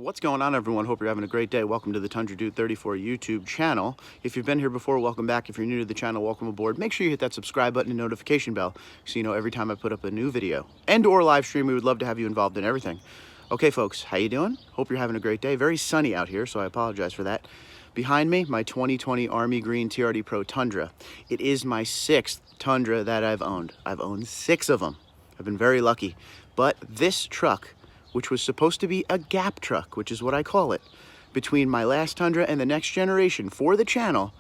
What's going on, everyone? Hope you're having a great day. Welcome to the Tundra Dude 34 YouTube channel. If you've been here before, welcome back. If you're new to the channel, welcome aboard. Make sure you hit that subscribe button and notification bell so you know every time I put up a new video and or live stream. We would love to have you involved in everything. Okay, folks, how you doing? Hope you're having a great day. Very sunny out here, so I apologize for that. Behind me, my 2020 Army Green TRD Pro Tundra. It is my 6th Tundra that I've owned. I've owned 6 of them. I've been very lucky. But this truck, which was supposed to be a gap truck, which is what I call it, between my last Tundra and the next generation for the channel,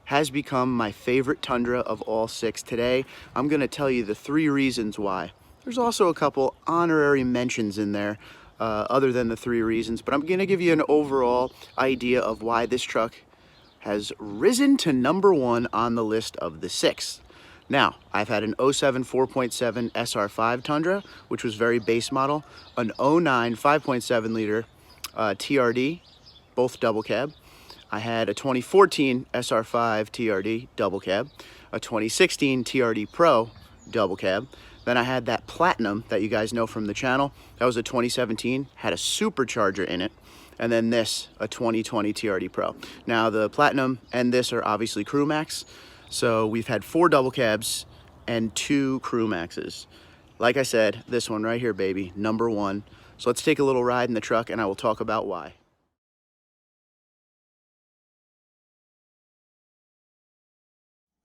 has become my favorite Tundra of all 6 today. I'm gonna tell you the 3 reasons why. There's also a couple honorary mentions in there, other than the 3 reasons, but I'm gonna give you an overall idea of why this truck has risen to #1 on the list of the 6. Now, I've had an 07 4.7 SR5 Tundra, which was very base model, an 09 5.7 liter TRD, both double cab. I had a 2014 SR5 TRD, double cab, a 2016 TRD Pro, double cab. Then I had that Platinum that you guys know from the channel. That was a 2017, had a supercharger in it. And then this, a 2020 TRD Pro. Now, the Platinum and this are obviously Crew Max. So we've had 4 double cabs and 2 Crew Maxes. Like I said, this one right here, baby, #1. So let's take a little ride in the truck and I will talk about why.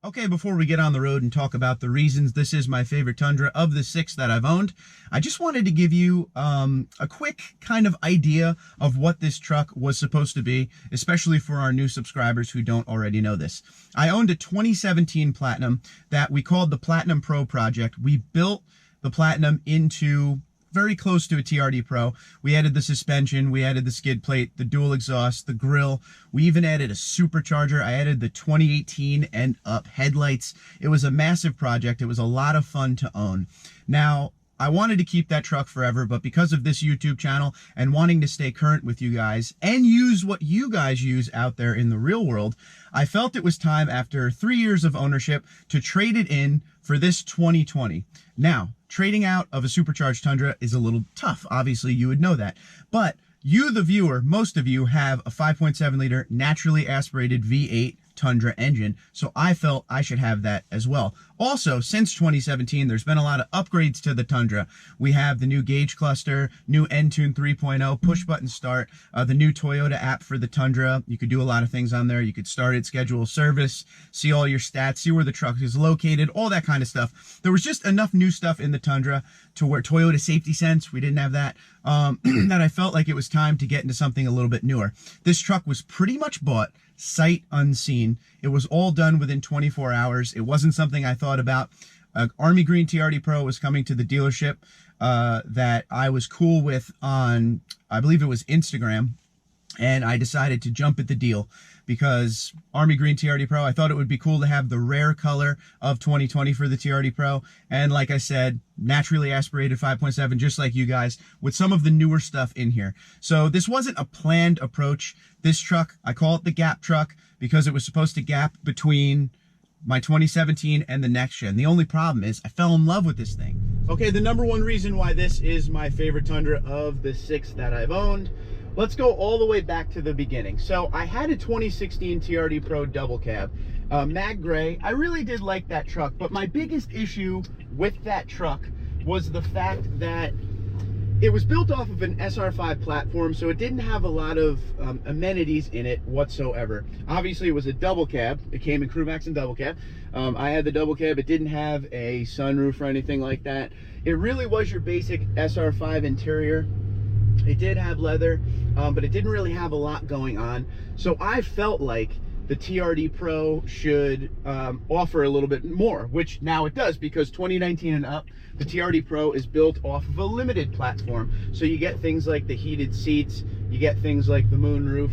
Okay, before we get on the road and talk about the reasons this is my favorite Tundra of the 6 that I've owned, I just wanted to give you a quick kind of idea of what this truck was supposed to be, especially for our new subscribers who don't already know this. I owned a 2017 Platinum that we called the Platinum Pro Project. We built the Platinum into very close to a TRD Pro. We added the suspension, we added the skid plate, the dual exhaust, the grille. We even added a supercharger. I added the 2018 and up headlights. It was a massive project. It was a lot of fun to own. Now, I wanted to keep that truck forever, but because of this YouTube channel and wanting to stay current with you guys and use what you guys use out there in the real world, I felt it was time after 3 years of ownership to trade it in for this 2020. Now, trading out of a supercharged Tundra is a little tough. Obviously, you would know that. But you, the viewer, most of you have a 5.7 liter naturally aspirated V8 Tundra engine, so I felt I should have that as well. Also, since 2017, there's been a lot of upgrades to the Tundra. We have the new gauge cluster, new Entune 3.0, push button start, the new Toyota app for the Tundra. You could do a lot of things on there. You could start it, schedule service, see all your stats, see where the truck is located, all that kind of stuff. There was just enough new stuff in the Tundra to where Toyota Safety Sense, we didn't have that, that I felt like it was time to get into something a little bit newer. This truck was pretty much bought sight unseen. It was all done within 24 hours. It wasn't something I thought about. Army Green TRD Pro was coming to the dealership that I was cool with on, I believe it was Instagram, and I decided to jump at the deal because Army Green TRD Pro, I thought it would be cool to have the rare color of 2020 for the TRD Pro. And like I said, naturally aspirated 5.7, just like you guys, with some of the newer stuff in here. So this wasn't a planned approach. This truck, I call it the gap truck because it was supposed to gap between my 2017 and the next gen. The only problem is I fell in love with this thing. Okay, the #1 reason why this is my favorite Tundra of the 6 that I've owned. Let's go all the way back to the beginning. So I had a 2016 TRD Pro double cab, mag gray. I really did like that truck, but my biggest issue with that truck was the fact that it was built off of an SR5 platform, so it didn't have a lot of amenities in it whatsoever. Obviously, it was a double cab. It came in Crew Max and double cab. I had the double cab. It didn't have a sunroof or anything like that. It really was your basic SR5 interior. It did have leather, but it didn't really have a lot going on. So I felt like the TRD Pro should offer a little bit more, which now it does, because 2019 and up, the TRD Pro is built off of a limited platform. So you get things like the heated seats, you get things like the moonroof,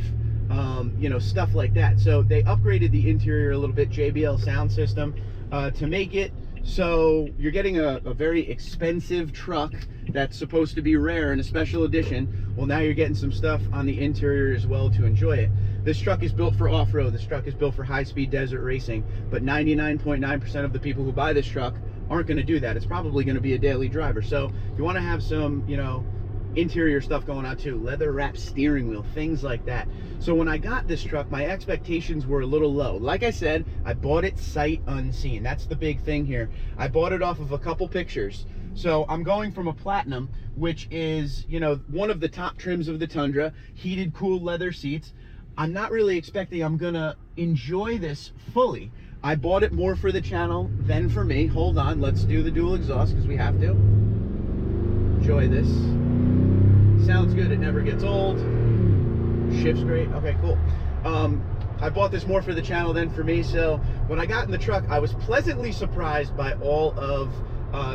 you know, stuff like that. So they upgraded the interior a little bit, JBL sound system, to make it so you're getting a very expensive truck that's supposed to be rare and a special edition. Well, now you're getting some stuff on the interior as well to enjoy it. This truck is built for off-road. This truck is built for high-speed desert racing, but 99.9% of the people who buy this truck aren't going to do that. It's probably going to be a daily driver. So if you want to have some, you know, interior stuff going on too, leather wrapped steering wheel, things like that. So when I got this truck, my expectations were a little low. Like I said, I bought it sight unseen. That's the big thing here. I bought it off of a couple pictures. So I'm going from a Platinum, which is, you know, one of the top trims of the Tundra, heated, cool leather seats. I'm not really expecting I'm gonna enjoy this fully. I bought it more for the channel than for me. Hold on, let's do the dual exhaust because we have to. Enjoy this. Sounds good, it never gets old. Shifts great, okay, cool. I bought this more for the channel than for me, so when I got in the truck, I was pleasantly surprised by all of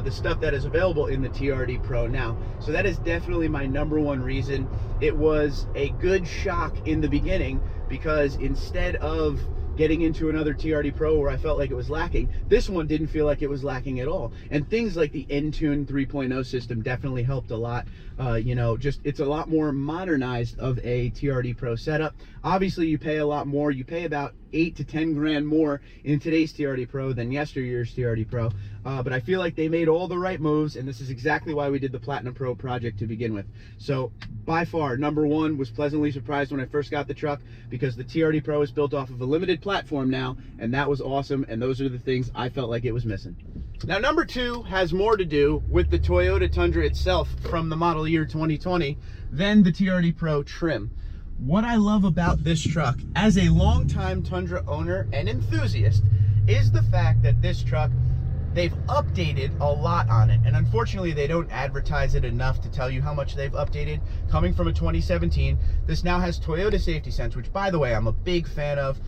the stuff that is available in the TRD Pro now. So that is definitely my #1 reason. It was a good shock in the beginning because instead of getting into another TRD Pro where I felt like it was lacking, this one didn't feel like it was lacking at all. And things like the Entune 3.0 system definitely helped a lot. You know, just it's a lot more modernized of a TRD Pro setup. Obviously, you pay a lot more. You pay about 8 to 10 grand more in today's TRD Pro than yesteryear's TRD Pro. But I feel like they made all the right moves, and this is exactly why we did the Platinum Pro project to begin with. So by far, #1 was pleasantly surprised when I first got the truck because the TRD Pro is built off of a limited platform now, and that was awesome, and those are the things I felt like it was missing. Now, #2 has more to do with the Toyota Tundra itself from the model year 2020 than the TRD Pro trim. What I love about this truck as a longtime Tundra owner and enthusiast is the fact that this truck, they've updated a lot on it, and unfortunately they don't advertise it enough to tell you how much they've updated. Coming from a 2017, this now has Toyota Safety Sense, which by the way I'm a big fan of.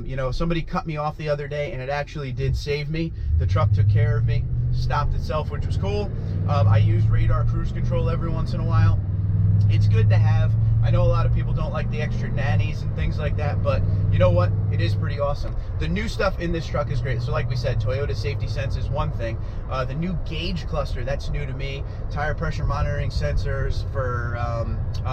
You know, somebody cut me off the other day and it actually did save me. The truck took care of me, stopped itself, which was cool. I use radar cruise control every once in a while. It's good to have. I know a lot of people don't like the extra nannies and things like that, but you know what? It is pretty awesome. The new stuff in this truck is great. So like we said, Toyota Safety Sense is one thing. The new gauge cluster, that's new to me. Tire pressure monitoring sensors for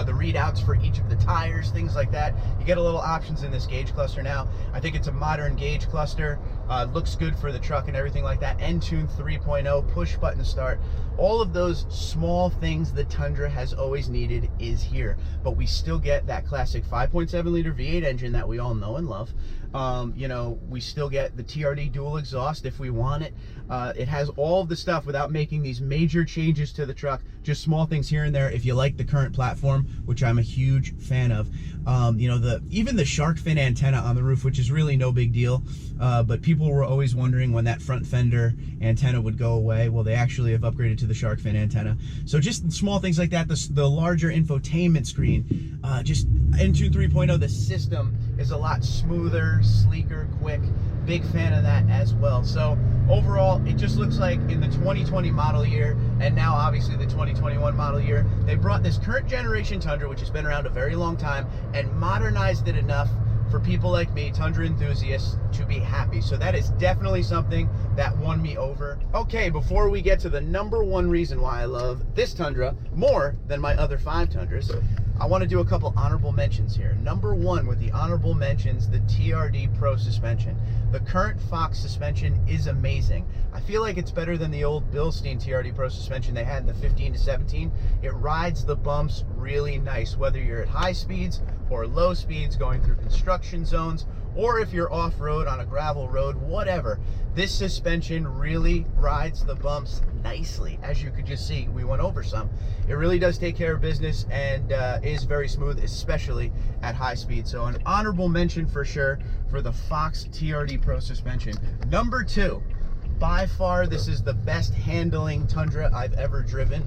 the readouts for each of the tires, things like that. You get a little options in this gauge cluster now. I think it's a modern gauge cluster. Looks good for the truck and everything like that. Entune 3.0, push button start. All of those small things the Tundra has always needed is here. But we still get that classic 5.7 liter V8 engine that we all know and love. You know, we still get the TRD dual exhaust if we want it. It has all of the stuff without making these major changes to the truck, just small things here and there if you like the current platform, which I'm a huge fan of. You know, even the shark fin antenna on the roof, which is really no big deal, but people were always wondering when that front fender antenna would go away. Well, they actually have upgraded to the shark fin antenna. So just small things like that. The larger infotainment screen, just Entune 3.0, the system is a lot smoother, sleeker, quick. Big fan of that as well. So overall, it just looks like in the 2020 model year, and now obviously the 2021 model year, they brought this current generation Tundra, which has been around a very long time, and modernized it enough for people like me, Tundra enthusiasts, to be happy. So that is definitely something that won me over. Okay, before we get to the #1 reason why I love this Tundra more than my other 5 Tundras, I want to do a couple honorable mentions here. #1 with the honorable mentions, the TRD Pro suspension. The current Fox suspension is amazing. I feel like it's better than the old Bilstein TRD Pro suspension they had in the 15 to 17. It rides the bumps really nice, whether you're at high speeds or low speeds, going through construction zones, or if you're off-road on a gravel road, whatever. This suspension really rides the bumps nicely. As you could just see, we went over some. It really does take care of business and is very smooth, especially at high speed. So an honorable mention for sure for the Fox TRD Pro suspension. #2, by far, this is the best handling Tundra I've ever driven.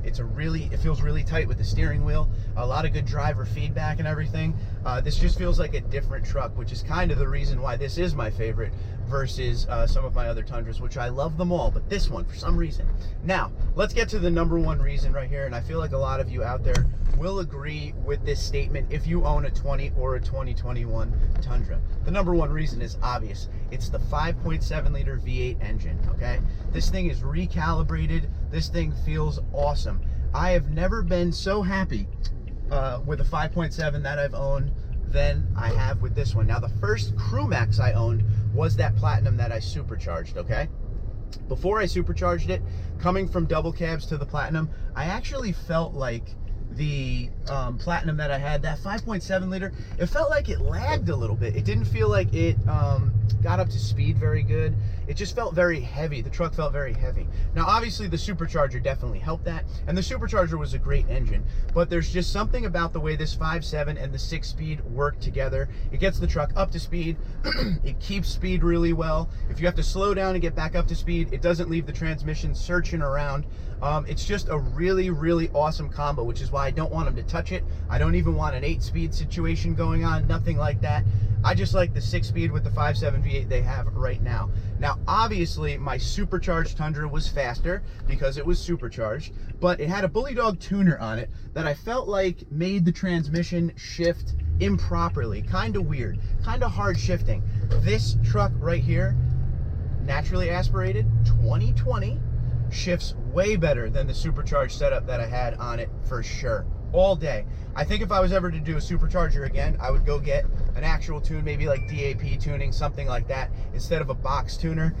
It feels really tight with the steering wheel, a lot of good driver feedback and everything. This just feels like a different truck, which is kind of the reason why this is my favorite versus some of my other Tundras, which I love them all, but this one for some reason. Now, let's get to the #1 reason right here, and I feel like a lot of you out there will agree with this statement if you own a 20 or a 2021 Tundra. The #1 reason is obvious. It's the 5.7 liter V8 engine, okay? This thing is recalibrated. This thing feels awesome. I have never been so happy with a 5.7 that I've owned than I have with this one. Now, the first Crew Max I owned was that Platinum that I supercharged, okay? Before I supercharged it, coming from double cabs to the Platinum, I actually felt like the Platinum that I had, that 5.7 liter, it felt like it lagged a little bit. It didn't feel like it got up to speed very good. It just felt very heavy. The truck felt very heavy. Now, obviously, the supercharger definitely helped that, and the supercharger was a great engine, but there's just something about the way this 5.7 and the 6-speed work together. It gets the truck up to speed. It keeps speed really well. If you have to slow down and get back up to speed, it doesn't leave the transmission searching around. It's just a really, really awesome combo, which is why I don't want them to touch it. I don't even want an 8-speed situation going on, nothing like that. I just like the 6-speed with the 5.7 V8 they have right now. Now, obviously, my supercharged Tundra was faster because it was supercharged, but it had a Bully Dog tuner on it that I felt like made the transmission shift improperly, kind of weird, kind of hard shifting. This truck right here, naturally aspirated, 2020, shifts way better than the supercharged setup that I had on it, for sure, all day. I think if I was ever to do a supercharger again, I would go get an actual tune, maybe like DAP tuning, something like that, instead of a box tuner,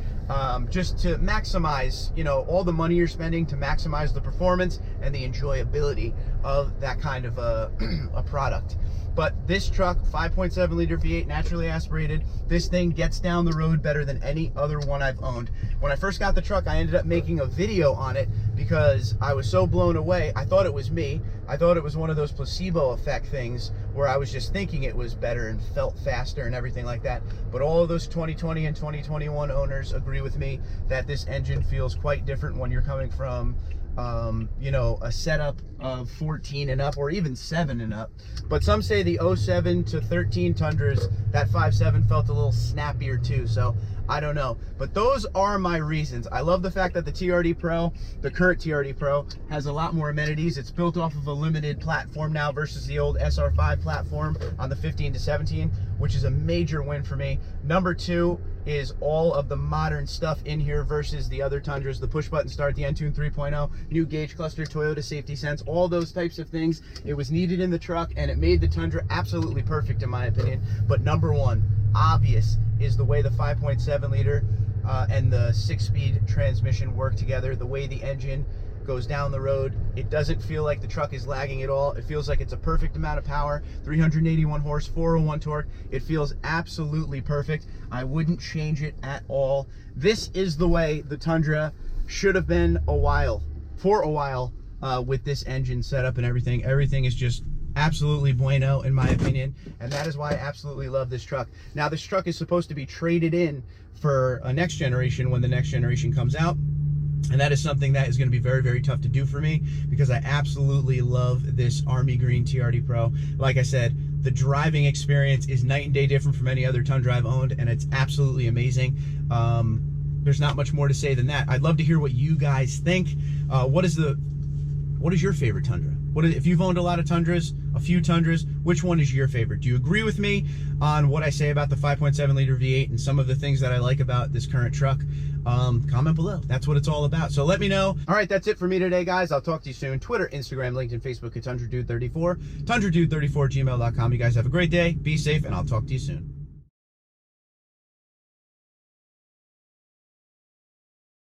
just to maximize, you know, all the money you're spending, to maximize the performance and the enjoyability of that kind of a product. But this truck, 5.7 liter V8, naturally aspirated, this thing gets down the road better than any other one I've owned. When I first got the truck, I ended up making a video on it because I was so blown away. I thought it was me. I thought it was one of those placebo effect things where I was just thinking it was better and felt faster and everything like that. But all of those 2020 and 2021 owners agree with me that this engine feels quite different when you're coming from you know, a setup of 14 and up, or even 7 and up. But some say the 07 to 13 Tundras, that 5.7 felt a little snappier too, so I don't know. But those are my reasons. I love the fact that the TRD Pro, the current TRD Pro, has a lot more amenities. It's built off of a limited platform now versus the old SR5 platform on the 15 to 17, which is a major win for me. Number 2 is all of the modern stuff in here versus the other Tundras, the push button start, the Entune 3.0, new gauge cluster, Toyota safety sense, all those types of things. It was needed in the truck, and it made the Tundra absolutely perfect in my opinion. But number 1, obvious, is the way the 5.7 liter and the 6-speed transmission work together, the way the engine goes down the road. It doesn't feel like the truck is lagging at all. It feels like it's a perfect amount of power, 381 horse, 401 torque. It feels absolutely perfect. I wouldn't change it at all. This is the way the Tundra should have been for a while with this engine setup and everything. Everything is just absolutely bueno in my opinion, and that is why I absolutely love this truck. Now, this truck is supposed to be traded in for a next generation when the next generation comes out. And that is something that is going to be very, very tough to do for me because I absolutely love this Army Green TRD Pro. Like I said, the driving experience is night and day different from any other Tundra I've owned, and it's absolutely amazing. There's not much more to say than that. I'd love to hear what you guys think. What is your favorite Tundra? If you've owned a lot of Tundras, a few Tundras, which one is your favorite? Do you agree with me on what I say about the 5.7 liter V8 and some of the things that I like about this current truck? Comment below. That's what it's all about. So let me know. All right, that's it for me today, guys. I'll talk to you soon. Twitter, Instagram, LinkedIn, Facebook at TundraDude34, TundraDude34 @gmail.com. You guys have a great day. Be safe, and I'll talk to you soon.